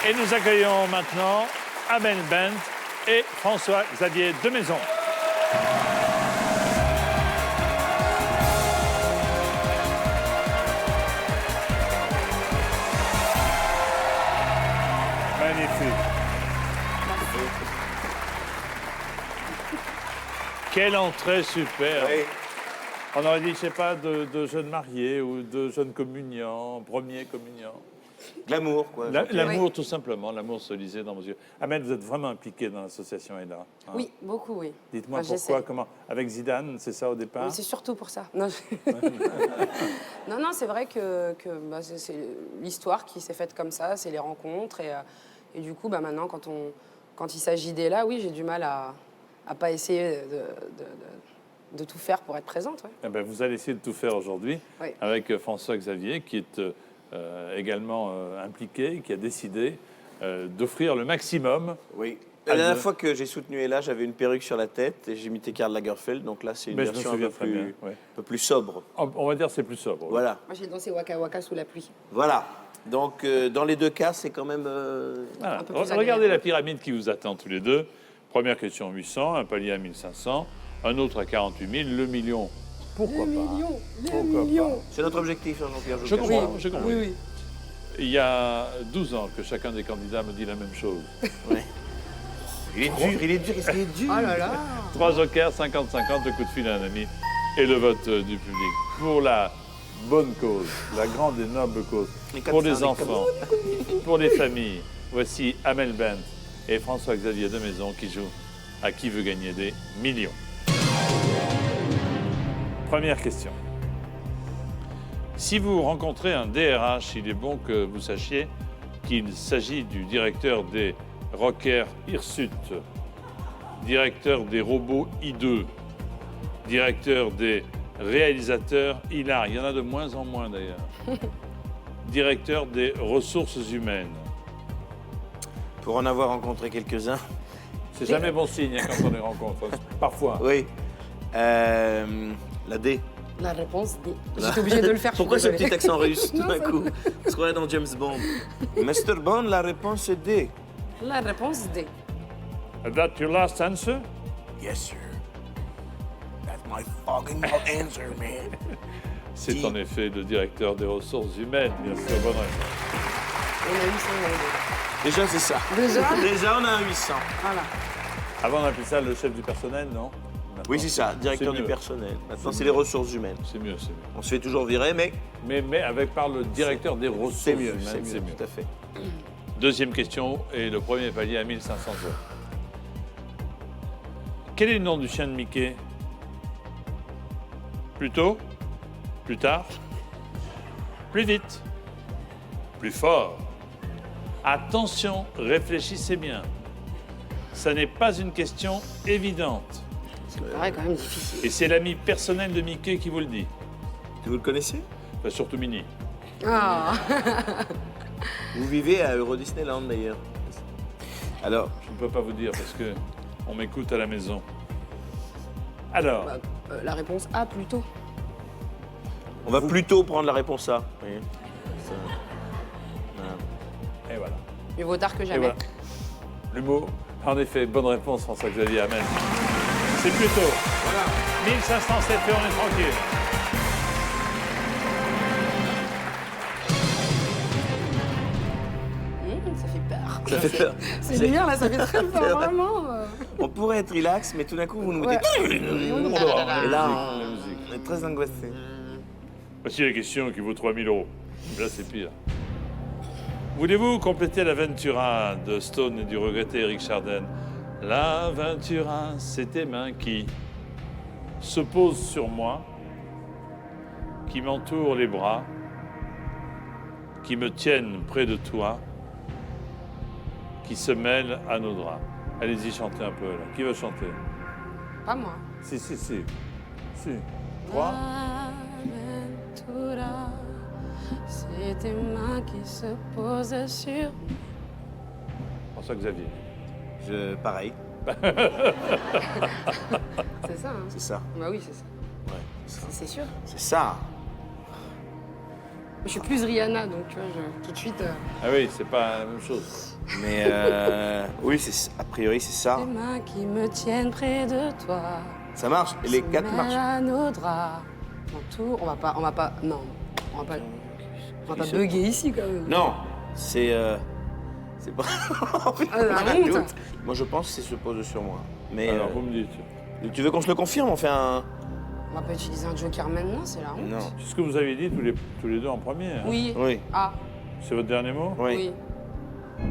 Et nous accueillons maintenant Amel Bent et François-Xavier Demaison. Magnifique. Quelle entrée super. Oui. On aurait dit, je sais pas, de jeunes mariés ou de jeunes communiants, premiers communiants. Glamour, quoi. L'amour, tout simplement. L'amour se lisait dans vos yeux. Amel, vous êtes vraiment impliquée dans l'association ELA. Hein? Oui, beaucoup, oui. Dites-moi Enfin, pourquoi, j'essaie. comment. Avec Zidane, c'est ça au départ? Oui, c'est surtout pour ça. Non, non, non, c'est vrai que bah, c'est l'histoire qui s'est faite comme ça, c'est les rencontres. Et du coup, bah, maintenant, quand il s'agit d'ELA, oui, j'ai du mal à pas essayer de tout faire pour être présente. Ouais. Eh ben, vous allez essayer de tout faire aujourd'hui Oui. avec François-Xavier, qui est également impliqué, qui a décidé d'offrir le maximum. Oui. La dernière fois que j'ai soutenu Ella, j'avais une perruque sur la tête et j'imitais Karl Lagerfeld. Donc là, c'est une Mais je me version un souviens peu très bien, plus, ouais. un peu plus sobre. On va dire c'est plus sobre. Voilà. Moi, j'ai dansé Waka Waka sous la pluie. Voilà. Donc, dans les deux cas, c'est quand même... Voilà. Un peu plus Regardez agréable. la pyramide qui vous attend tous les deux. Première question 800, un palier à 1500, un autre à 48 000, le million. Pourquoi pas? Pourquoi pas? C'est notre objectif, hein, Jean-Pierre. Je comprends, je comprends. Oui, oui. Il y a 12 ans que chacun des candidats me dit la même chose. Ouais. Il est dur, qu'est-ce qu'il est dur? Oh là là. 3 jokers, 50-50, le coup de fil à un ami et le vote du public. Pour la bonne cause, la grande et noble cause, Les pour 400, les enfants, pour les familles, voici Amel Bent et François-Xavier Demaison qui jouent à Qui veut gagner des millions. Première question. Si vous rencontrez un DRH, il est bon que vous sachiez qu'il s'agit du directeur des Rockers Hirsute, directeur des robots I2, directeur des réalisateurs Hilar, il y en a de moins en moins d'ailleurs, directeur des ressources humaines. Pour en avoir rencontré quelques-uns. C'est jamais bon signe hein, quand on les rencontre, parfois. Oui. La D. La réponse D. J'étais obligée de le faire. Pourquoi je ce suis petit accent russe tout Non, d'un ça- coup? On se croirait dans James Bond. Mr. Bond, la réponse est D. La réponse D. That your last answer? Yes, sir. That's my fucking answer, man. C'est en effet le directeur des ressources humaines, bien sûr. Bonne réponse. On a 800 euros. Déjà, c'est ça. Déjà, on a un 800. Voilà. Avant, on appelait ça le chef du personnel, non? Maintenant, Oui, c'est ça, directeur c'est du mieux. personnel. Maintenant, C'est c'est mieux. les ressources humaines. C'est mieux, c'est mieux. On se fait toujours virer, mais Mais avec par le directeur des ressources c'est mieux, humaines, c'est mieux, tout à fait. Deuxième question et le premier palier à 1500 euros. Quel est le nom du chien de Mickey? Plus tôt? Plus tard? Plus vite? Plus fort? Attention, réfléchissez bien. Ça n'est pas une question évidente. Ça me paraît quand même difficile. Et c'est l'ami personnel de Mickey qui vous le dit. Vous le connaissez? Enfin, surtout Minnie. Ah. Vous vivez à Euro Disneyland, d'ailleurs. Alors, Je ne peux pas vous dire parce que on m'écoute à la maison. Alors, Bah, la réponse A plutôt. on va plutôt prendre la réponse A. Oui. Ça- et voilà. Mieux vaut tard que Et jamais. voilà. Le mot, en effet, bonne réponse, François-Xavier, amen. C'est plutôt. Voilà. 1500, c'est fait, on est tranquille. Ça fait peur. Ça fait peur. C'est bien là, ça fait très peur, vraiment. On pourrait être relax, mais tout d'un coup, vous nous Ouais. mettez... Et Et là, la musique. on est très angoissé. Voici la question qui vaut 3000 euros. Là, c'est pire. Voulez-vous compléter l'Aventura de Stone et du regretté Eric Chardin? L'Aventura, c'est tes mains qui se posent sur moi, qui m'entourent les bras, qui me tiennent près de toi, qui se mêlent à nos draps. Allez-y, chantez un peu, là. Qui veut chanter? Pas moi. Si. Si. 3. Aventura, c'est tes mains qui se posent sur. François-Xavier. Pareil, C'est ça, hein? c'est ça. Bah oui, c'est ça. Ouais, c'est ça. C'est sûr. C'est ça. Je suis plus Rihanna, donc tu vois, tout de suite. Ah oui, c'est pas la même chose. Mais oui, a priori, c'est ça. Les mains qui me tiennent près de toi. Ça marche. Et les se 4 marchent. mêlent à nos draps. En tout, on va pas, non, on va pas bugger ici quand même. Non, c'est pas. Ah, la On a honte. doute. Moi, je pense que c'est se pose sur moi. Mais Alors, vous me dites. tu veux qu'on se le confirme? On fait un. On va pas utiliser un joker maintenant, c'est la honte. Non. C'est ce que vous avez dit tous les deux en premier. Hein. Oui. Oui. Ah, C'est votre dernier mot? Oui. oui.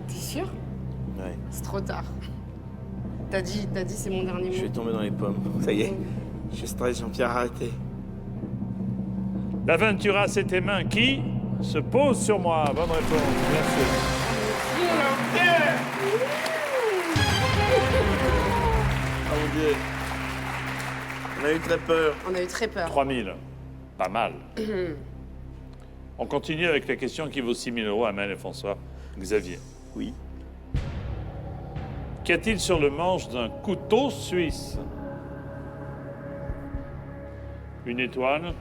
T'es sûr? Oui. C'est trop tard. T'as dit c'est mon dernier Je mot. vais tomber dans les pommes. Ça y est. Je stresse, Jean-Pierre, arrêtez. L'Aventura, c'est tes mains qui se posent sur moi. Bonne réponse, bien sûr. Oh mon Dieu. On a eu très peur. On a eu très peur. 3000. Pas mal. On continue avec la question qui vaut 6 000 € à Amel et François. Xavier. Oui. Qu'y a-t-il sur le manche d'un couteau suisse? Une étoile,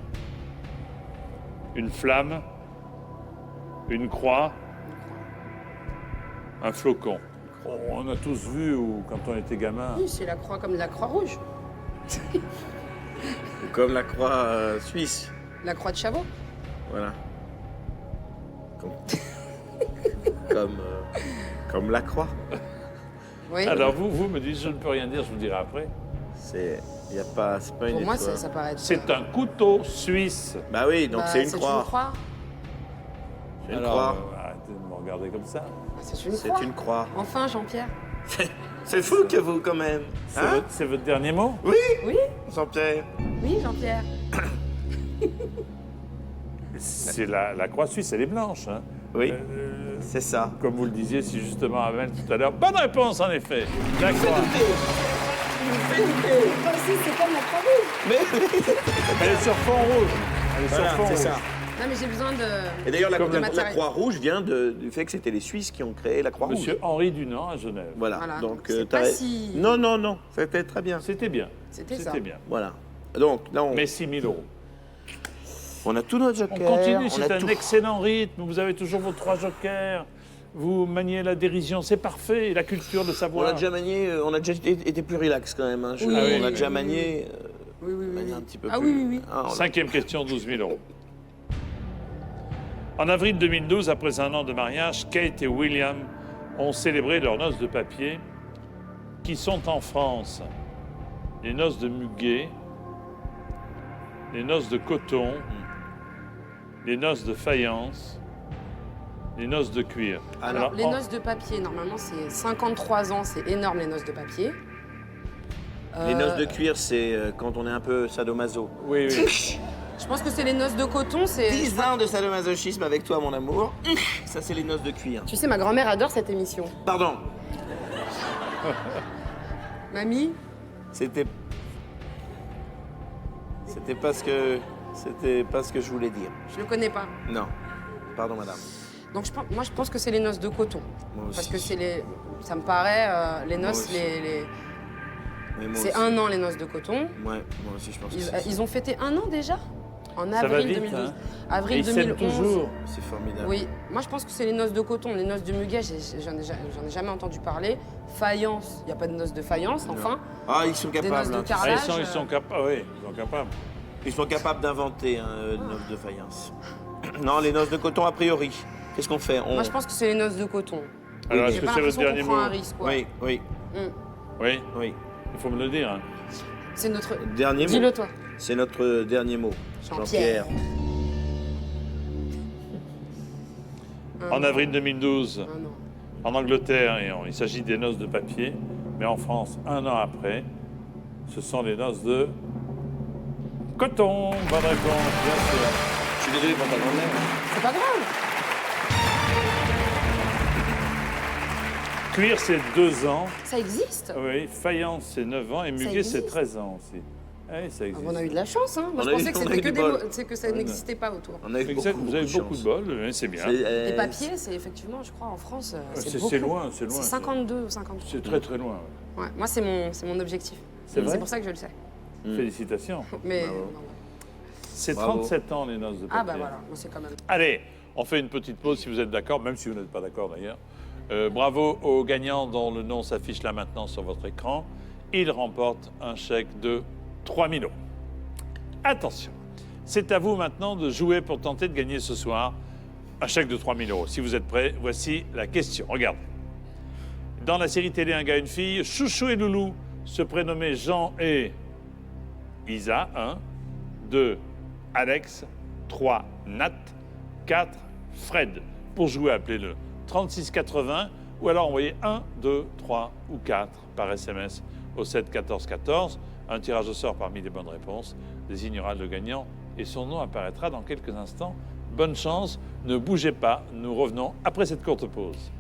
une flamme, une croix, un flocon. Oh, on a tous vu quand on était gamin. Oui, c'est la croix comme la croix rouge. Comme la croix suisse. La croix de Chavot. Voilà. Comme la croix. Oui. Alors vous me dites, je ne peux rien dire, je vous dirai après. C'est pas une Pour moi, étoile. ça paraît être... C'est un couteau suisse. Bah oui, donc Bah, c'est une croix. C'est une Alors, croix. arrêtez de me regarder comme ça. Ah, c'est une C'est croix. une croix. Enfin, Jean-Pierre. C'est fou que vous, quand même. Hein? C'est votre dernier mot? Oui, Oui, Jean-Pierre. oui, Jean-Pierre. C'est la croix suisse, elle est blanche. Hein. Oui, c'est ça. Comme vous le disiez si justement Amel tout à l'heure. Bonne réponse en effet. La croix. C'est comme la croix rouge. Mais Elle est sur fond rouge. Elle est voilà, sur fond c'est rouge. ça. Non, mais j'ai besoin de... Et d'ailleurs, Comme la matériel. Croix-Rouge vient du fait que c'était les Suisses qui ont créé la Croix-Rouge. Monsieur Henri Dunant à Genève. Voilà. Voilà, Donc, donc c'est t'as- pas si- Non, non, non. C'était très bien. C'était bien. C'était ça. C'était bien. Voilà. Donc, là, Mais 6 000 €. on a tout notre On joker. continue, on c'est a un tout. excellent rythme. Vous avez toujours vos 3 jokers. Vous maniez la dérision, c'est parfait. Et la culture, le On savoir. a déjà manié, on a déjà été plus relax quand même. Hein. Oui, Ah oui, on a oui, déjà oui, manié Oui, oui, de oui. manière un petit peu Ah plus. oui, oui, oui. Ah, on a- 5e question, 12 000 €. En avril 2012, après un an de mariage, Kate et William ont célébré leurs noces de papier qui sont en France. Les noces de muguet, les noces de coton, les noces de faïence, les noces de cuir. Alors, les en- noces de papier, normalement, c'est 53 ans, c'est énorme, les noces de papier. Les Euh, noces de cuir, c'est quand on est un peu sadomaso. Oui, oui. Je pense que c'est les noces de coton, c'est... 10 ans de sadomasochisme avec toi, mon amour. Ça, c'est les noces de cuir. Tu sais, ma grand-mère adore cette émission. Pardon, Mamie, c'était pas ce que je voulais dire. je le connais pas. Non. Pardon, madame. Donc moi, je pense que c'est les noces de coton. Moi aussi. Parce que c'est les... Ça me paraît, les Moi noces, aussi. Mais moi c'est aussi. 1 an, les noces de coton. Ouais, moi aussi, je pense que c'est Ils ont fêté 1 an déjà? En Ça avril va vite, 2012. hein. Et Avril ils s'aiment 2011. toujours. c'est formidable. Oui, moi je pense que c'est les noces de coton, les noces de muguet, j'en ai jamais entendu parler. Faïence, il n'y a pas de noces de faïence, enfin. Ah, ils sont Des capables. noces de hein. Ah, carrelage. ils sont capables. Oui, ils sont capables. Ils sont capables d'inventer une noce de faïence. Non, les noces de coton, a priori. Qu'est-ce qu'on fait? Moi je pense que c'est les noces de coton. Alors, J'ai est-ce que pas c'est votre l'impression dernier qu'on prend mot? un risque, quoi. Oui, oui, Mm. Oui, oui. il faut me le dire. Hein. C'est notre... Dernier mot. Dis-le toi. C'est notre dernier mot. Jean-Pierre. En avril 2012, Ah non. en Angleterre, il s'agit des noces de papier, mais en France, 1 an après, ce sont les noces de coton. Bonne réponse, bien sûr. Je suis désolé pour ta grand-mère. C'est pas grave. Cuir, c'est 2 ans. Ça existe. Oui, faïence, c'est 9 ans. Et muguet, c'est existe 13 ans aussi. Oui, ça Ah, existe. on a eu de la chance, hein. Moi On je a eu- pensais que on a c'était eu que du des bol. mots, c'est que ça n'existait pas autour. On a eu Exact, beaucoup, vous avez de beaucoup chance. de bol, oui, c'est bien. Les papiers, c'est effectivement, je crois, en France, c'est beaucoup. C'est loin, c'est loin. C'est 52 ou 53. C'est très très loin. ouais. Ouais, moi, c'est mon objectif. C'est vrai pour ça que je le sais. Félicitations. Mais Bravo. non, ouais. C'est Bravo. 37 ans, les noces de papier. Ah bah voilà, moi c'est quand même... Allez, on fait une petite pause si vous êtes d'accord, même si vous n'êtes pas d'accord d'ailleurs. Bravo aux gagnants dont le nom s'affiche là maintenant sur votre écran. Ils remportent un chèque de 3 000 €. Attention, c'est à vous maintenant de jouer pour tenter de gagner ce soir un chèque de 3 000 €. Si vous êtes prêts, voici la question. Regardez. Dans la série télé Un gars, une fille, Chouchou et Loulou se prénommaient Jean et Isa, 1, 2, Alex, 3, Nat, 4, Fred. Pour jouer, appelez-le 3680 ou alors envoyez 1, 2, 3 ou 4 par SMS au 7 14 14. Un tirage au sort parmi les bonnes réponses désignera le gagnant et son nom apparaîtra dans quelques instants. Bonne chance, ne bougez pas, nous revenons après cette courte pause.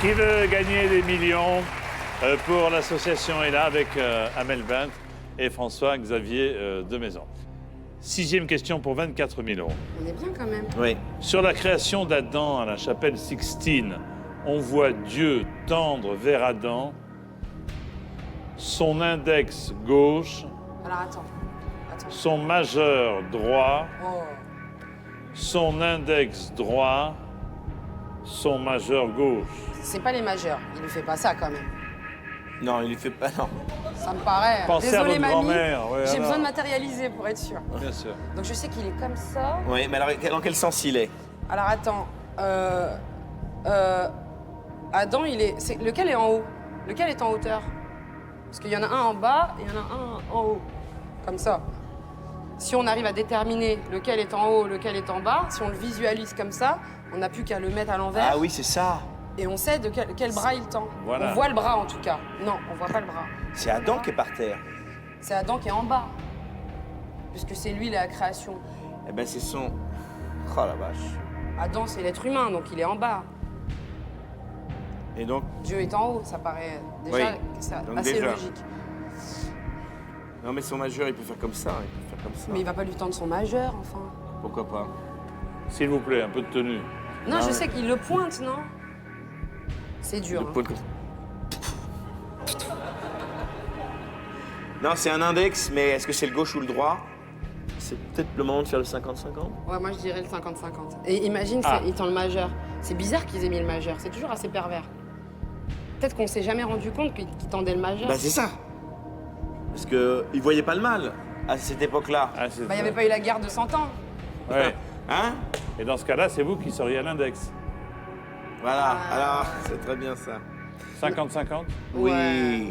Qui veut gagner des millions pour l'association est là avec Amel Bent et François-Xavier de Maison. 6e question pour 24 000 €. On est bien quand même. Oui. Sur la création d'Adam à la chapelle Sixtine, on voit Dieu tendre vers Adam son index gauche, Alors attends. son majeur droit, Oh. son index droit, son majeur gauche. C'est pas les majeurs, il lui fait pas ça quand même. Non, il lui fait pas, non. Ça me paraît... Pensez à Désolée, votre mamie, grand-mère. Ouais, j'ai alors. besoin de matérialiser pour être sûre. Bien sûr. Donc je sais qu'il est comme ça. Oui, mais alors, dans quel sens il est? Alors attends, Adam, lequel est en haut? Lequel est en hauteur? Parce qu'il y en a un en bas et il y en a un en haut. Comme ça. Si on arrive à déterminer lequel est en haut, lequel est en bas, si on le visualise comme ça, on n'a plus qu'à le mettre à l'envers. Ah oui, c'est ça. Et on sait de quel bras il tend. Voilà. On voit le bras en tout cas. Non, on voit pas le bras. C'est Adam qui est par terre. C'est Adam qui est en bas. Puisque c'est lui la création. Eh ben, c'est son... Oh la vache. Adam, c'est l'être humain, donc il est en bas. Et donc, Dieu est en haut, ça paraît déjà Oui. Donc assez déjà. logique. non mais son majeur, il peut faire comme ça, il peut faire comme ça. Mais il va pas lui tendre son majeur, enfin. Pourquoi pas? S'il vous plaît, un peu de tenue. Non, Ah je ouais. sais qu'il le pointe, non? C'est dur. Le hein. poil comme- Non, c'est un index, mais est-ce que c'est le gauche ou le droit? C'est peut-être le moment de faire le 50-50. Ouais, moi je dirais le 50-50. Et imagine, Ah. il tend le majeur. C'est bizarre qu'ils aient mis le majeur, c'est toujours assez pervers. Peut-être qu'on s'est jamais rendu compte qu'il tendait le majeur. Bah c'est ça. Parce que il voyait pas le mal à cette époque-là. Ah, c'est Bah, il n'y avait pas eu la guerre de 100 ans. Ouais. Hein? Et dans ce cas-là, c'est vous qui seriez à l'index. Voilà. Ah. Alors, c'est très bien ça. 50-50. Oui. Ouais.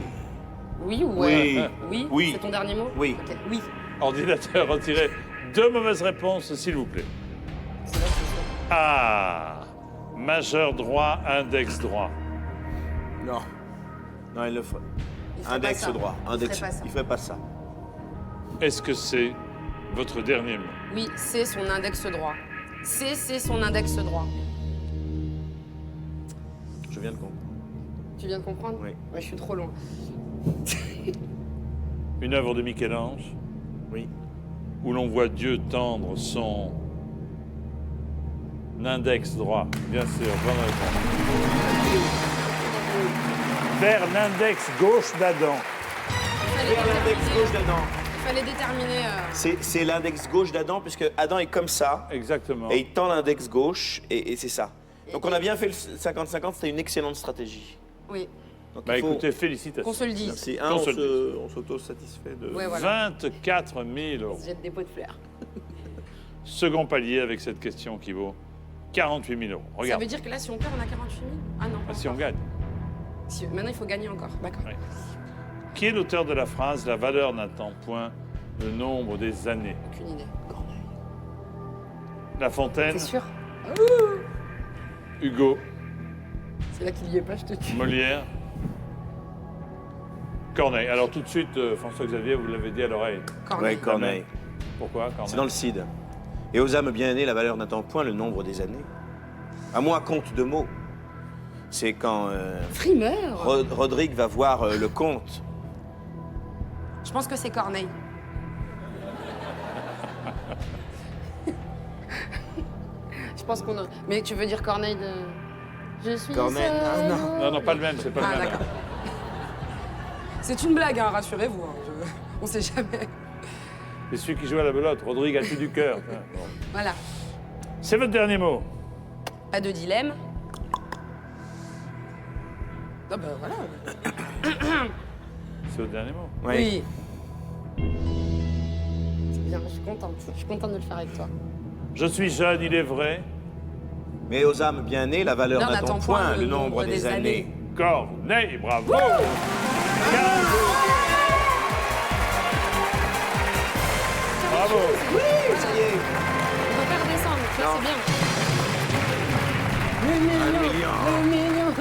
Oui ou Oui. Oui. Oui. C'est ton dernier mot? Oui. Ok, oui. Ordinateur, retirez 2 mauvaises réponses, s'il vous plaît. C'est là que c'est ça. Ah, majeur droit, index droit. Non. Non, il le ferait. Il ferait Index pas ça. droit. Il Index. ferait pas ça. Il ferait pas ça. Est-ce que c'est votre dernier mot? Oui, c'est son index droit. C'est son index droit. Je viens de comprendre. Tu viens de comprendre? Oui. Ouais, je suis trop loin. Une œuvre de Michel-Ange Oui. où l'on voit Dieu tendre son index droit. Bien sûr, bonne réponse. Vers l'index gauche d'Adam. Vers l'index gauche d'Adam. Il fallait déterminer. C'est l'index gauche d'Adam, puisque Adam est comme ça, Exactement. et il tend l'index gauche, et c'est ça. Donc on a bien fait le 50-50, c'était une excellente stratégie. Oui, Donc Bah il faut... écoutez, félicitations. qu'on se le dise. Merci. Qu'on se le On s'auto-satisfait de... Ouais, voilà. 24 000 On €. se jette des pots de fleurs. Second palier avec cette question qui vaut 48 000 €. Ça Regarde, veut dire que là, si on perd, on a 48 000? Ah non. pas si on encore. gagne. Maintenant, il faut gagner encore. D'accord. Ouais. Qui est l'auteur de la phrase « La valeur n'attend point le nombre des années Aucune idée. » La Fontaine, T'es sûr? Hugo, C'est là qu'il y est pas, je te tue. Molière, Corneille. Alors tout de suite, François-Xavier, vous l'avez dit à l'oreille. Ouais, Corneille. Pourquoi Corneille? C'est dans le Cid. Et aux âmes bien nées, la valeur n'attend point le nombre des années. À moi, compte de mots. C'est quand Frimeur. Rodrigue va voir le comte. Je pense que c'est Corneille. pense qu'on a... Mais tu veux dire Corneille de... Je suis Corneille, seule. Non, non, pas le même, c'est pas Ah, le même. d'accord. C'est une blague, hein, rassurez-vous. Hein, on sait jamais. C'est celui qui joue à la belote, Rodrigue a-tu du cœur. Bon. Voilà. C'est votre dernier mot. Pas de dilemme. Ah ben voilà. C'est votre dernier mot. Oui. C'est bien, je suis contente. Je suis contente de le faire avec toi. Je suis jeune, il est vrai. Mais aux âmes bien nées, la valeur Là, on n'attend attend point le nombre des années. Corneille, bravo. Bravo. Ça y est. On va pas redescendre, ça Non. c'est bien.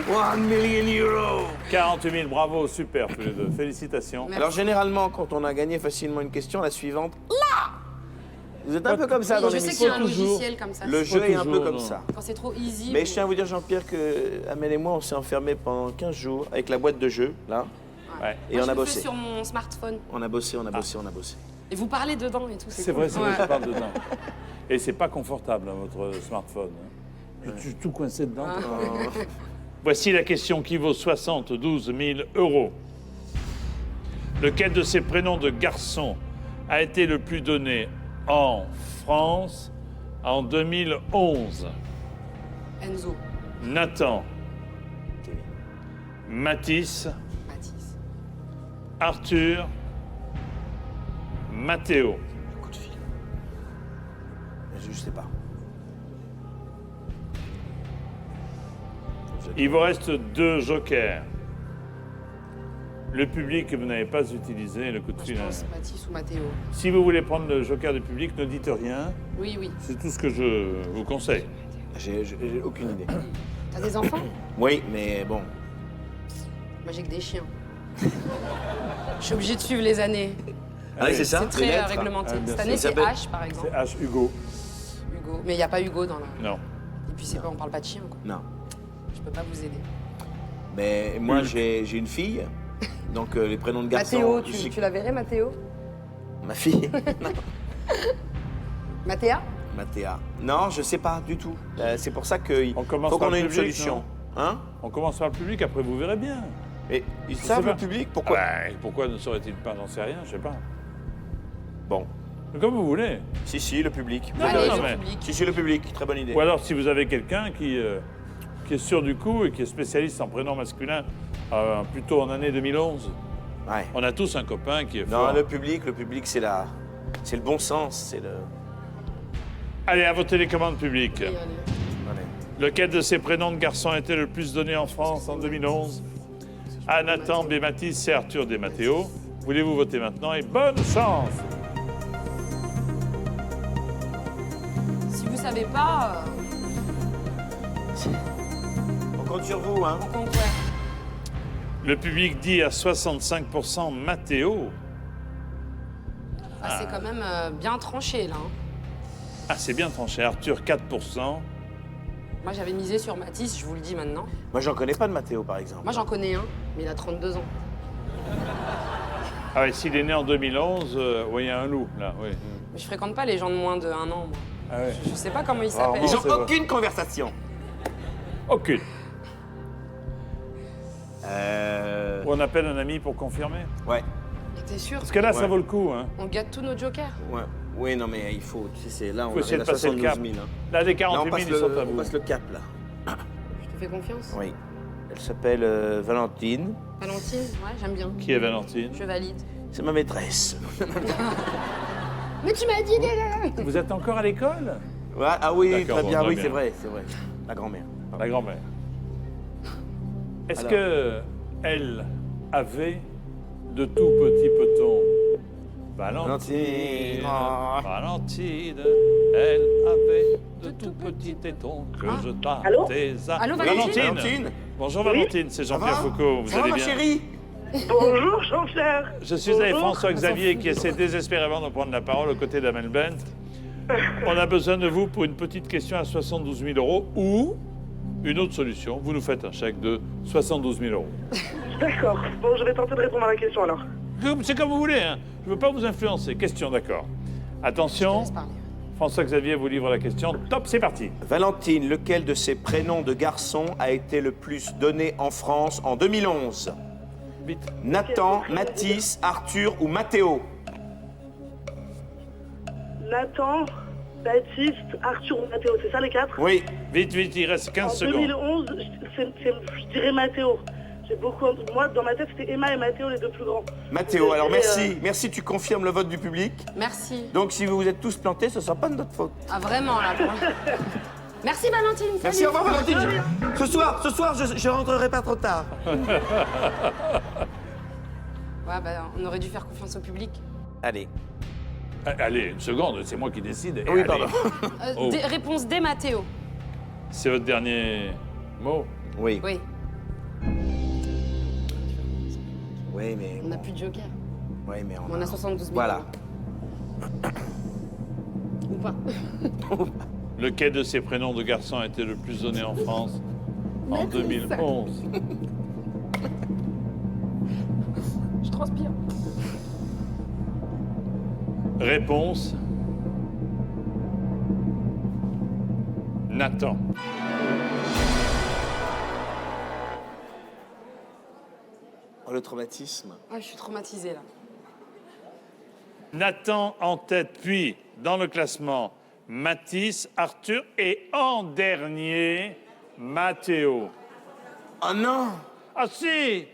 1 million euros. 48 000, bravo, super tous les deux. Félicitations. Merci. Alors généralement, quand on a gagné facilement une question, la suivante, là. Vous êtes un peu comme ça dans Je sais qu'il y a l'émission. un logiciel comme ça. Le jeu est un peu toujours, comme non. ça. Quand c'est trop easy. Mais je tiens à vous dire, Jean-Pierre, que Amel et moi, on s'est enfermés pendant 15 jours avec la boîte de jeu, là. Ouais. Et Moi, on je a le bossé. fais sur mon smartphone. On a bossé, on a bossé, on a bossé. Et vous parlez dedans et tout. C'est cool. vrai, c'est vrai, Ouais. je parle dedans. Et c'est pas confortable, hein, votre smartphone. Hein. Je suis tout coincé dedans. Voici la question qui vaut 72 000 euros. Lequel de ces prénoms de garçon a été le plus donné en France en 2011? Enzo, Nathan, Kevin. Mathis, Mathis. Arthur, Mathéo. Coup de fil. Je sais pas. Il vous reste 2 jokers. Le public que vous n'avez pas utilisé, le coup de Moi, fil. je pense Mathis ou Mathéo. Si vous voulez prendre le joker du public, ne dites rien. Oui, oui. C'est tout ce que je vous conseille. J'ai aucune idée. T'as des enfants? Oui, mais bon. Moi, j'ai que des chiens. Je suis obligée de suivre les années. Ah oui, c'est ça. C'est les très lettres. réglementé. Ah, bien Cette sûr. année, c'est Isabelle. H, par exemple. C'est H. Hugo. Hugo. Mais il n'y a pas Hugo dans la... Non. Et puis, c'est pas, on parle pas de chien, quoi. Non. Je peux pas vous aider. Mais moi, j'ai une fille. Donc, les prénoms de garçons. Mathéo, je sais tu la verrais, Mathéo? Ma fille. Mathéa? Mathéa. Non, je sais pas du tout. C'est pour ça qu'il On commence faut par qu'on ait le une public, solution. Hein? On commence par le public, après vous verrez bien. Et ils sais savent pas. le public? Pourquoi? Ouais, pourquoi ne saurait-il pas? J'en sais rien, je sais pas. Bon. Mais comme vous voulez. Si, le public. Non, Allez, non, le mais- public. Si, le public. Très bonne idée. Ou alors si vous avez quelqu'un qui est sûr du coup et qui est spécialiste en prénom masculin, plutôt en année 2011. Ouais. On a tous un copain qui est Non, fort. le public, c'est le bon sens. C'est le. Allez, à vos télécommandes publiques. Oui, allez. Allez. Lequel de ces prénoms de garçons a été le plus donné en France en 2011? A. Nathan, B. Mathis, C. Arthur, D. Mathéo. Voulez-vous voter maintenant? Et bonne chance! Si vous savez pas, On compte sur vous, hein. on compte, ouais. Le public dit à 65% Mathéo. Ah, c'est quand même bien tranché, là. Hein. Ah, c'est bien tranché. Arthur, 4%. Moi, j'avais misé sur Mathis, je vous le dis maintenant. Moi, j'en connais pas de Mathéo, par exemple. Moi, j'en connais un, mais il a 32 ans. Ah oui, s'il est né en 2011, oui, il y a un loup, là, oui. Mais je fréquente pas les gens de moins de 1 an, moi. Ah ouais. Je sais pas comment ils Rarement. s'appellent. Ils c'est ont vrai. aucune conversation. Aucune. Euh... Ou on appelle un ami pour confirmer. Ouais. T'es sûr? Parce que là, ça Ouais. vaut le coup, hein. On gâte tous nos jokers. Ouais. Oui, non, mais il faut. Tu sais, c'est là, on Faut essayer arrive de à passer le 72 cap. 000. Hein. Là, les Là, 48 000, ils sont à on vous. passe le cap, là. Je te fais confiance. Oui. Elle s'appelle Valentine. Valentine, ouais, j'aime bien. Qui est Valentine? Je valide. C'est ma maîtresse. Mais tu m'as dit... Vous êtes encore à l'école? Ouais, ah oui, D'accord, très bon, bien, très oui, bien. c'est vrai, c'est vrai. La grand-mère. La grand-mère. Est-ce Alors. que elle avait de tout petits petons? Valentine, Ah. Valentine, elle avait de tout petits tétons que je tâtais à... Allô, Valentine? Valentine. Bonjour Valentine, c'est Jean-Pierre Foucault, vous Ça va, allez ma bien? chérie? Bonjour Jean-Pierre. Je suis avec Bonjour. François Xavier qui essaie désespérément de prendre la parole aux côtés d'Amel Bent. On a besoin de vous pour une petite question à 72 000 euros ou une autre solution. Vous nous faites un chèque de 72 000 euros. D'accord. Bon, je vais tenter de répondre à la question alors. C'est comme vous voulez, hein. Je ne veux pas vous influencer. Question, d'accord. Je te Attention, laisse parler. François-Xavier vous livre la question. Top, c'est parti. Valentine, lequel de ces prénoms de garçon a été le plus donné en France en 2011? Vite. Nathan, Mathis, Arthur ou Mathéo? Nathan, Baptiste, Arthur ou Mathéo, c'est ça les 4? Oui. Vite, vite, il reste 15 En secondes. 2011, je dirais Mathéo. J'ai beaucoup. Moi, dans ma tête, c'était Emma et Mathéo, les deux plus grands. Mathéo, alors Et, merci. Merci, tu confirmes le vote du public. Merci. Donc si vous vous êtes tous plantés, ce ne sera pas de notre faute. Ah, vraiment, là. Merci, Valentine. Merci, salut. au revoir Valentine. Ce soir, je rentrerai pas trop tard. Ouais, bah, on aurait dû faire confiance au public. Allez. Allez, une seconde, c'est moi qui décide. Oui, Allez. pardon. Oh. Réponse D, Mathéo. C'est votre dernier mot? Oui. Oui, Oui, mais... on n'a plus de joker. Oui, mais On a 72 millions. Voilà. Ou pas. Lequel de ces prénoms de garçons a été le plus donné en France en 2011? Je transpire. Réponse. Nathan. Oh, le traumatisme. Ah, je suis traumatisée, là. Nathan en tête, puis dans le classement, Mathis, Arthur et en dernier, Mathéo. Oh non! Ah si!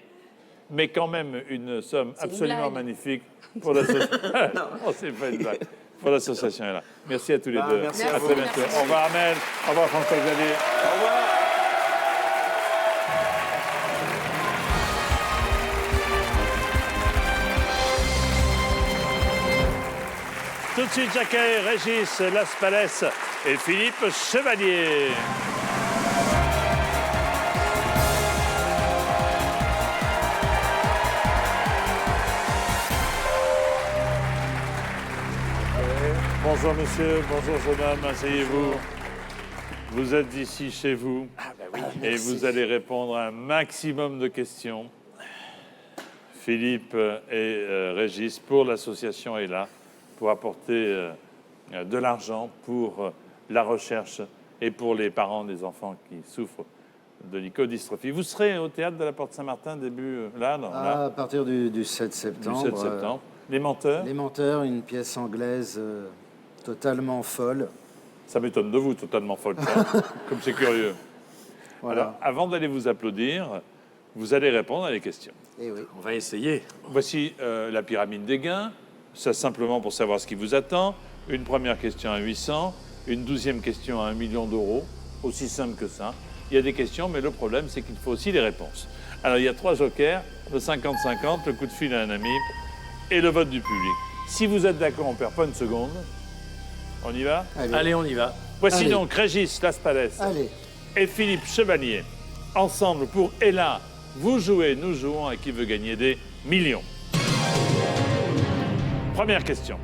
Mais quand même une somme C'est une absolument blague. magnifique pour l'association. Oh, c'est pas une blague. Pour l'association est là. Merci à tous les Ah, deux. merci à à vous. très bientôt. Merci. Au revoir Amel. Au revoir François-Xavier. Au revoir! Tout de suite, j'accueille Régis Laspalès et Philippe Chevalier. Bonjour monsieur, bonjour jeune homme, asseyez-vous. Vous êtes ici chez vous et vous allez répondre à un maximum de questions. Philippe et Régis pour l'association est là pour apporter de l'argent pour la recherche et pour les parents des enfants qui souffrent de leucodystrophie. Vous serez au théâtre de la Porte Saint-Martin début là, non, là, À partir du 7 du septembre. 7 septembre. Les menteurs, Les Menteurs, une pièce anglaise totalement folle. ça m'étonne de vous, totalement folle, ça. Comme c'est curieux. Voilà. Alors, avant d'aller vous applaudir, vous allez répondre à des questions. Et oui. On va essayer. Voici la pyramide des gains. Ça, simplement pour savoir ce qui vous attend. Une première question à 800, une 12e question à 1 million d'euros. Aussi simple que ça. Il y a des questions, mais le problème, c'est qu'il faut aussi les réponses. Alors, il y a 3 jokers, le 50-50, le coup de fil à un ami et le vote du public. Si vous êtes d'accord, on ne perd pas une seconde. On y va? Allez, on y va. Voici Allez. donc Régis Laspalès Allez. et Philippe Chevalier. Ensemble pour Ella, vous jouez, nous jouons à qui veut gagner des millions. Première question.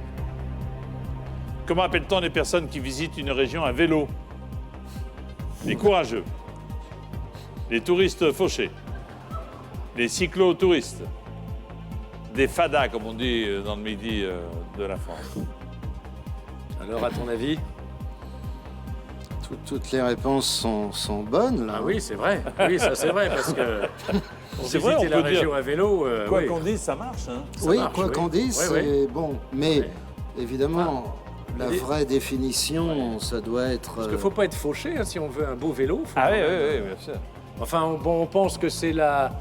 Comment appelle-t-on les personnes qui visitent une région à vélo? Les courageux, les touristes fauchés, les cyclo-touristes, des fadas, comme on dit dans le midi de la France. Alors, à ton avis? Toutes les réponses sont bonnes, là. Ah oui, c'est vrai. Oui, ça c'est vrai, parce que... C'est vrai, on visiter la peut dire. région à vélo, Quoi oui. qu'on dise, ça marche. Hein. Ça Oui, marche, quoi oui. qu'on dise, Oui, c'est bon. Mais, Ouais. évidemment, la mais- vraie définition, ça doit être... Parce qu'il ne faut pas être fauché, hein, si on veut un beau vélo. Faut Ah quand oui, même- oui, oui, bien sûr. Enfin, on pense que c'est la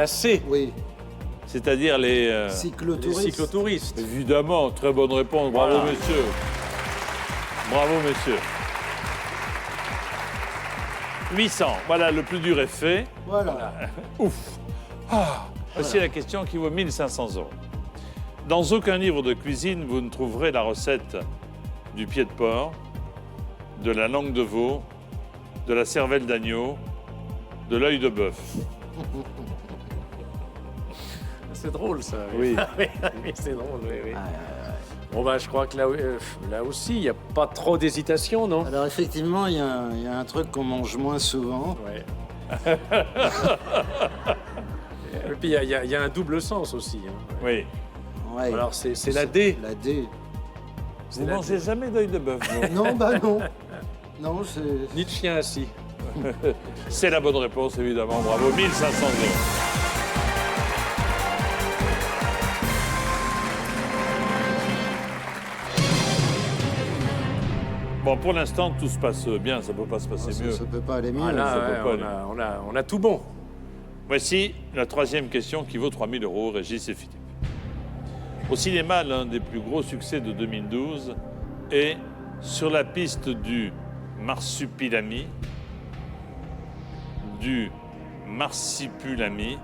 C, Oui, C'est-à-dire les... les cyclotouristes. cyclotouristes. Évidemment, très bonne réponse. Bravo, Voilà. messieurs. Bravo, messieurs. 800. Voilà, le plus dur est fait. Voilà. Ouf. Ah. Voici la question qui vaut 1500 €. Dans aucun livre de cuisine, vous ne trouverez la recette du pied de porc, de la langue de veau, de la cervelle d'agneau, de l'œil de bœuf. C'est drôle, ça. Oui. oui, c'est drôle, oui, oui. Bon, bah, je crois que là aussi, il n'y a pas trop d'hésitation, non? Alors, effectivement, il y a un truc qu'on mange moins souvent. Ouais. Et puis, il y a un double sens aussi. Hein. Oui. Ouais. Alors, c'est la D. La D. Vous mangez jamais d'œil de bœuf, vous. Non, bah non. Non, c'est... Ni de chien assis. C'est la bonne réponse, évidemment. Bravo, 1500 euros. Bon, pour l'instant, tout se passe bien. Ça ne peut pas se passer mieux. Ça peut pas aller mieux. Ah là, ça ouais, peut pas on a tout bon. Voici la troisième question qui vaut 3000 euros, Régis et Philippe. Au cinéma, l'un des plus gros succès de 2012 est Sur la piste du marsupilami, du marsipulami,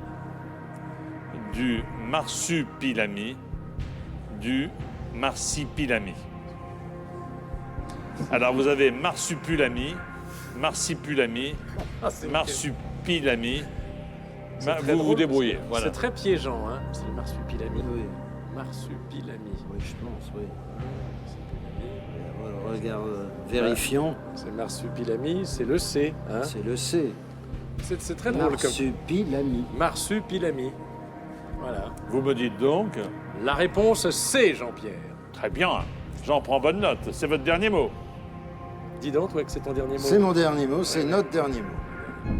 du marsupilami, du marsipilami. Alors vous avez marsupulami, marsipulami, marsupilami. Vous vous débrouillez. Voilà. C'est très piégeant, hein. C'est le marsupilami. Oui, Marsupilami. oui, je pense, oui. Regarde, vérifions. C'est marsupilami, c'est le C. Hein. C'est le C. C'est très drôle comme... Marsupilami. Marsupilami. Voilà. Vous me dites donc, La réponse C, Jean-Pierre. très bien, j'en prends bonne note. C'est votre dernier mot. Dis donc, toi, que c'est ton dernier mot. C'est mon dernier mot, c'est notre dernier mot.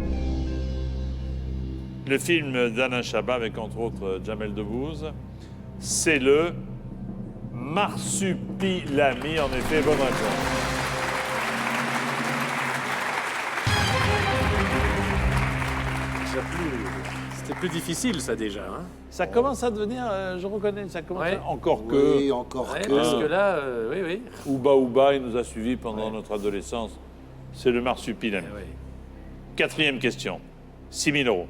Le film d'Alain Chabat, avec entre autres Jamel Debbouze, c'est le Marsupilami, en effet, bonne réponse. C'était plus difficile, ça, déjà. Hein. Ça commence à devenir, je reconnais, ça commence Ouais. encore que Oui, encore Ouais, que... parce que là, oui, oui. Ouba Ouba, il nous a suivis pendant notre adolescence. C'est le Marsupilami. Ouais. Quatrième question, 6000 euros.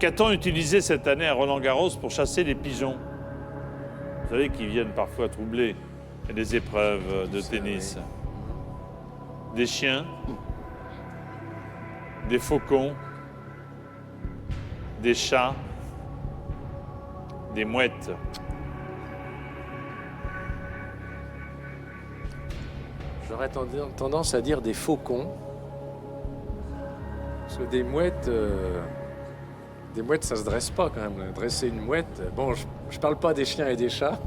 Qu'a-t-on utilisé cette année à Roland-Garros pour chasser les pigeons? Vous savez qu'ils viennent parfois troubler les épreuves de tennis. Des chiens, des faucons, des chats, des mouettes. J'aurais tendance à dire des faucons. Parce que des mouettes, ça se dresse pas quand même. Dresser une mouette, bon, je parle pas des chiens et des chats.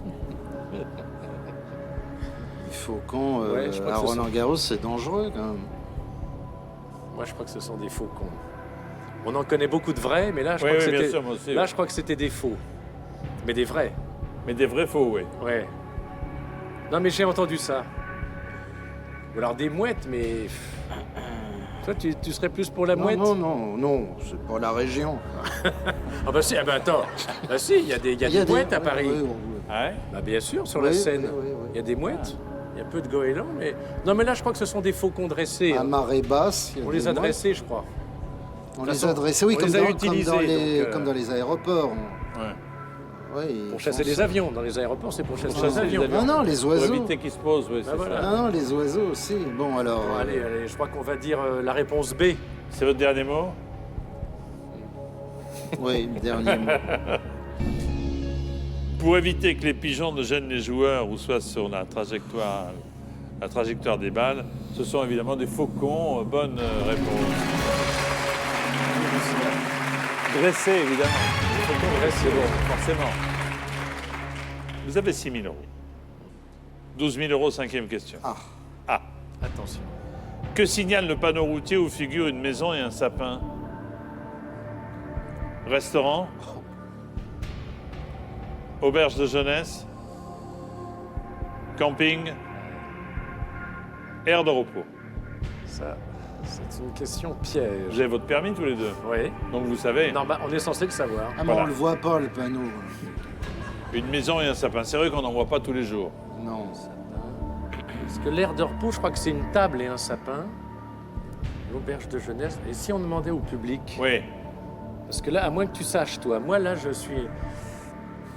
Il faut qu'on... Ouais, je crois à que ce sont- Roland-Garros, c'est dangereux, quand même. Moi, je crois que ce sont des faucons. On en connaît beaucoup de vrais, mais là, je Oui, crois que oui, bien c'était. sûr, moi aussi, Là, oui. je crois que c'était des faux. Mais des vrais. Mais des vrais faux, oui. Ouais. Non, mais j'ai entendu ça. Ou alors des mouettes, mais. Toi, tu serais plus pour la Non, mouette? non, c'est pas la région. Ah bah si, ah bah attends. Bah si, il y a des mouettes à Paris. Oui, oui, Hein? Bah bien sûr, sur oui. la Seine. Oui, oui, oui. Il y a des mouettes. Il y a peu de goélands, mais... Non, mais là, je crois que ce sont des faucons dressés. À marée basse, il y a On des les a mouettes. dressés, je crois. On De toute les a façon, dressés, oui, on comme les a dans, utilisés, donc, comme dans les aéroports. Ouais. Oui, Pour chasser les avions. Dans les aéroports, c'est pour chasser les chasser les avions. avions. Non, les Pour oiseaux. éviter qu'ils se posent, oui, c'est Bah voilà. ça. Non, les oiseaux aussi. Bon, alors... Bon, allez, je crois qu'on va dire la réponse B. C'est votre dernier mot? Oui, dernier mot. Pour éviter que les pigeons ne gênent les joueurs ou soient sur la trajectoire des balles, ce sont évidemment des faucons. Bonne réponse. Dressés, évidemment. Les faucons dressés, bon, forcément. Vous avez 6 000 euros. 12 000 euros, cinquième question. Ah. Attention. Que signale le panneau routier où figure une maison et un sapin? Restaurant? Auberge de jeunesse? Camping? Aire de repos? Ça, c'est une question piège. Vous avez votre permis tous les deux, Oui. donc vous savez, Non, bah, on est censé le savoir. Ah, mais Voilà. on le voit pas, le panneau. une maison et un sapin. C'est vrai qu'on n'en voit pas tous les jours. Non. Parce que l'aire de repos, je crois que c'est une table et un sapin. L'auberge de jeunesse. Et si on demandait au public? Oui, Parce que là, à moins que tu saches, toi, moi là, je suis.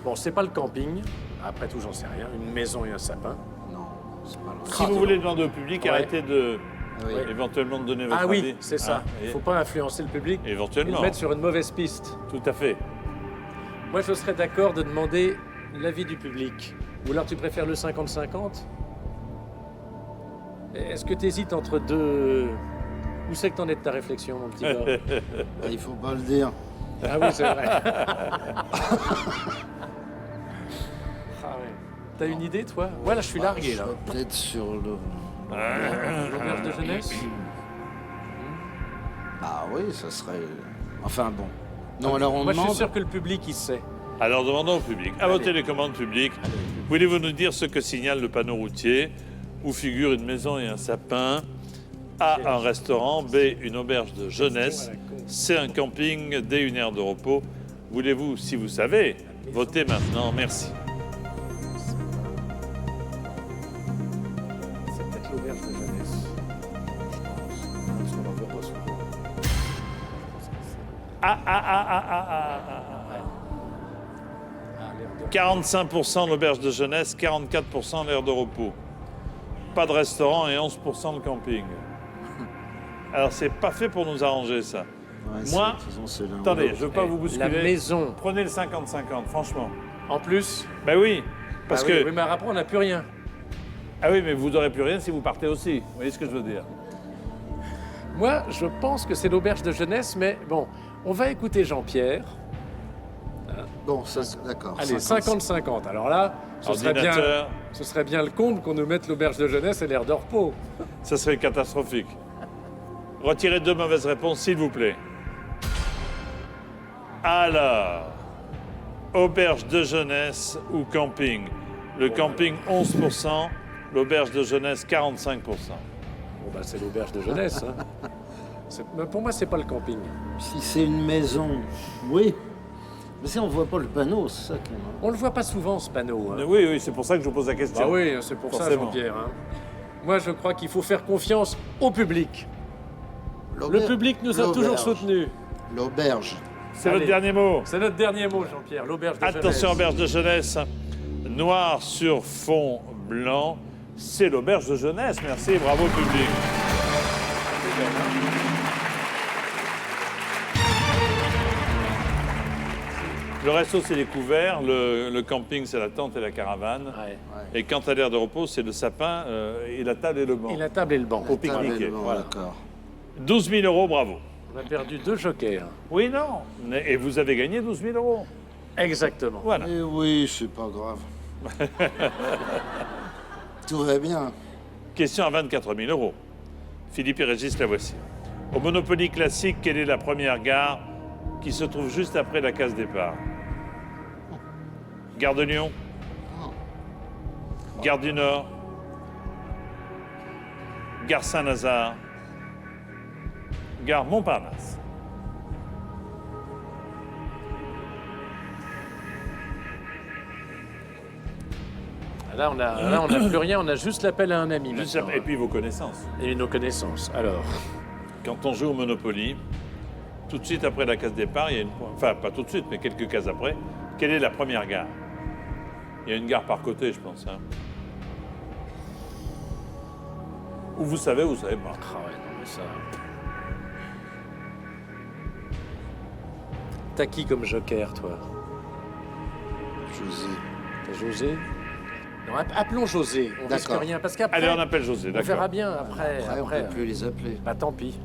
Bon, c'est pas le camping. Après tout, j'en sais rien. Une maison et un sapin. Non, c'est pas le si vous voulez demander au public, Ouais. arrêtez de Oui. éventuellement de donner votre Ah avis. oui, c'est ça. Hein, Il et- faut pas influencer le public et Éventuellement, le mettre sur une mauvaise piste. tout à fait. Moi, je serais d'accord de demander l'avis du public. Ou alors, tu préfères le 50-50? Est-ce que tu hésites entre deux... Où c'est que t'en es de ta réflexion, mon petit gars? Ah, il faut pas le dire. Ah oui, c'est vrai. Ah ouais. T'as une idée, toi? Moi, là, je suis largué, là. Je plaide sur le... L'auberge de jeunesse? Ah oui, ça serait... Enfin bon. Non, alors on Moi, je demande... suis sûr que le public, il sait. Alors demandons au public. À vos télécommandes publiques, voulez-vous nous dire ce que signale le panneau routier où figure une maison et un sapin? A, un restaurant. B, une auberge de jeunesse. C, un camping. D, une aire de repos. Voulez-vous, si vous savez, voter maintenant? Merci. C'est peut-être l'auberge de jeunesse. Parce qu'on en voit pas souvent. Ah. Ah, l'air de... 45% l'auberge de jeunesse, 44% l'aire de repos. Pas de restaurant et 11% le camping. Alors, c'est pas fait pour nous arranger, ça. Ouais, Moi, de toute façon, c'est l'un ou attendez, l'autre. je veux pas vous La bousculer. maison. Prenez le 50-50, franchement. En plus... Ben oui, parce Ah que... oui, mais après, on n'a plus rien. Ah oui, mais vous n'aurez plus rien si vous partez aussi. Vous voyez ce que je veux dire? Moi, je pense que c'est l'auberge de jeunesse, mais bon, on va écouter Jean-Pierre. Bon, ça, d'accord. Allez, 50. 50-50. Alors là, ce Ordinateur, serait bien le comble qu'on nous mette l'auberge de jeunesse et l'air de repos. ça serait catastrophique. Retirez 2 mauvaises réponses, s'il vous plaît. Alors, auberge de jeunesse ou camping? Le camping, 11%. L'auberge de jeunesse, 45%. Bon, bah, c'est l'auberge de jeunesse. Hein. Mais pour moi, c'est pas le camping. Si c'est une maison, oui. Mais si on voit pas le panneau, c'est ça qui... On le voit pas souvent, ce panneau. Hein. Oui, c'est pour ça que je vous pose la question. Bah oui, c'est pour Forcément. ça, Jean-Pierre. Hein. Moi, je crois qu'il faut faire confiance au public. Le public nous a toujours soutenus. L'auberge. C'est Allez. votre dernier mot. C'est notre dernier mot, Jean-Pierre, l'auberge de jeunesse. Attention, auberge de jeunesse. Noir sur fond blanc. C'est l'auberge de jeunesse. Merci, bravo public. Le resto, c'est les couverts. Le camping, c'est la tente et la caravane. Ouais. Et quant à l'aire de repos, c'est le sapin et la table et le banc. Et la table et le banc. Au pique-niquer. Bon, Voilà. d'accord. 12 000 euros, bravo. On a perdu 2 jokers. Oui, non. Et vous avez gagné 12 000 euros. Exactement. Voilà. Eh oui, c'est pas grave. Tout va bien. Question à 24 000 euros. Philippe et Régis, la voici. Au Monopoly classique, quelle est la première gare qui se trouve juste après la case départ? Gare de Lyon? Gare du Nord? Gare Saint-Lazare? Gare Montparnasse? Là, on n'a plus rien, on a juste l'appel à un ami. Juste maintenant, après- et puis vos connaissances. Et nos connaissances. Alors, Quand on joue au Monopoly, tout de suite après la case départ, il y a une... Enfin, pas tout de suite, mais quelques cases après, quelle est la première gare? Il y a une gare par côté, je pense. Hein. Ou vous savez, ou vous savez pas. ah ouais, non mais ça... T'as qui comme joker, toi? José. T'as José? Non, appelons José, on risque D'accord. rien, parce qu'après, Allez, on appelle José, on d'accord. verra bien après. Après, on peut plus les appeler. Bah tant pis.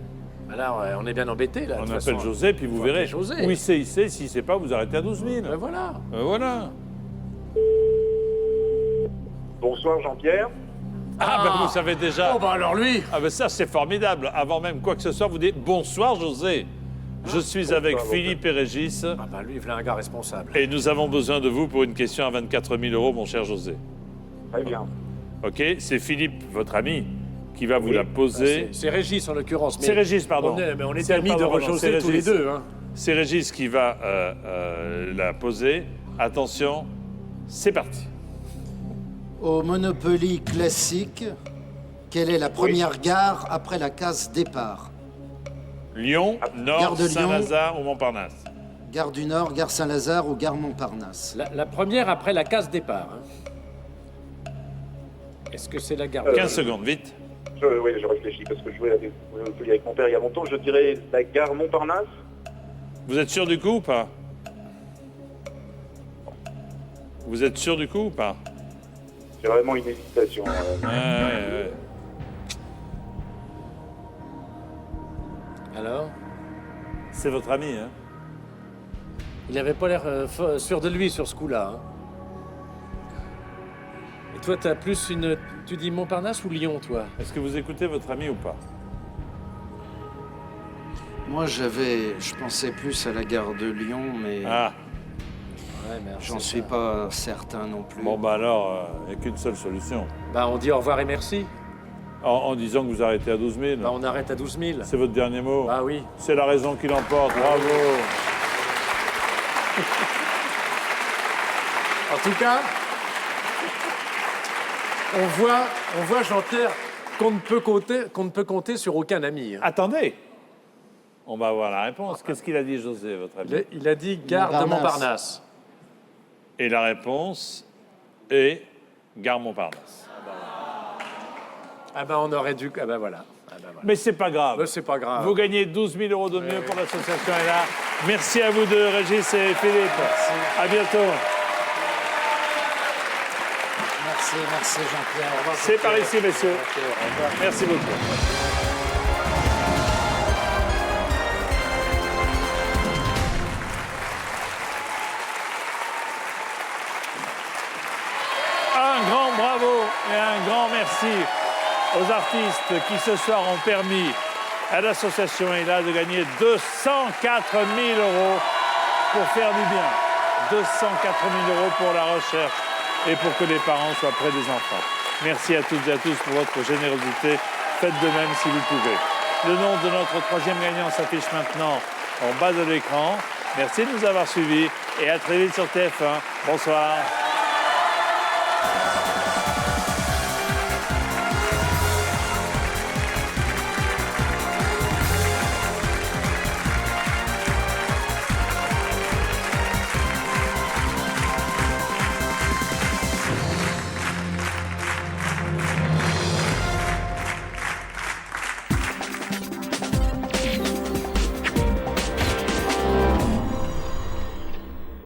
Alors, on est bien embêtés, là. de On toute appelle façon. José, puis vous Faut verrez. appeler José. Oui, il sait. S'il ne sait pas, vous arrêtez à 12 000. Ben voilà. Voilà. Bonsoir Jean-Pierre. Ah, ben vous savez déjà. Oh bah alors lui. Ah, ben ça, c'est formidable. Avant même quoi que ce soit, vous dites bonsoir, José. Je suis avec Philippe et Régis. Ah bah lui, il voulait un gars responsable. Et nous avons besoin de vous pour une question à 24 000 euros, mon cher José. Très bien. OK? C'est Philippe, votre ami, qui va vous la poser. C'est Régis en l'occurrence. mais C'est Régis, pardon. On est C'est- amis de pardon, José c'est tous les Régis. deux. Hein. C'est Régis qui va la poser. Attention, c'est parti. Au Monopoly classique, quelle est la première gare après la case départ? Lyon, Gare Nord, de Lyon. Saint-Lazare ou Montparnasse? Gare du Nord, gare Saint-Lazare ou gare Montparnasse? La première après la case départ. Hein. Est-ce que c'est la gare 15 secondes, vite. Oui, je réfléchis parce que je jouais avec mon père il y a longtemps. Je dirais la gare Montparnasse. Vous êtes sûr du coup ou pas? Vous êtes sûr du coup ou pas? C'est vraiment une hésitation. Ouais. Alors? C'est votre ami, hein? Il n'avait pas l'air sûr de lui sur ce coup-là. Hein. toi, t'as plus une... Tu dis Montparnasse ou Lyon, toi? Est-ce que vous écoutez votre ami ou pas? Moi, je pensais plus à la gare de Lyon, mais Ah, Ouais, merde, j'en c'est suis ça. pas certain non plus. bon, bah alors, il n'y a qu'une seule solution. Bah, on dit au revoir et merci. En disant que vous arrêtez à 12 000. Bah, on arrête à 12 000. C'est votre dernier mot. Bah oui. C'est la raison qui l'emporte. Bravo. En tout cas, on voit Jean-Pierre, qu'on ne peut compter sur aucun ami. Hein. Attendez. On va avoir la réponse. Qu'est-ce qu'il a dit, José, votre ami? Il a dit gare de Montparnasse. Et la réponse est Gare Montparnasse. Ah bah on aurait dû... Ah bah voilà. Ah bah voilà. Mais c'est pas grave. Bah, c'est pas grave. Vous gagnez 12 000 euros de mieux pour l'association ELA. Merci à vous deux, Régis et Philippe. À bientôt. Merci Jean-Pierre. C'est par ici, messieurs. Merci beaucoup. Un grand bravo et un grand merci aux artistes qui ce soir ont permis à l'association ELA de gagner 204 000 euros pour faire du bien. 204 000 euros pour la recherche et pour que les parents soient près des enfants. Merci à toutes et à tous pour votre générosité. Faites de même si vous pouvez. Le nom de notre troisième gagnant s'affiche maintenant en bas de l'écran. Merci de nous avoir suivis et à très vite sur TF1. Bonsoir.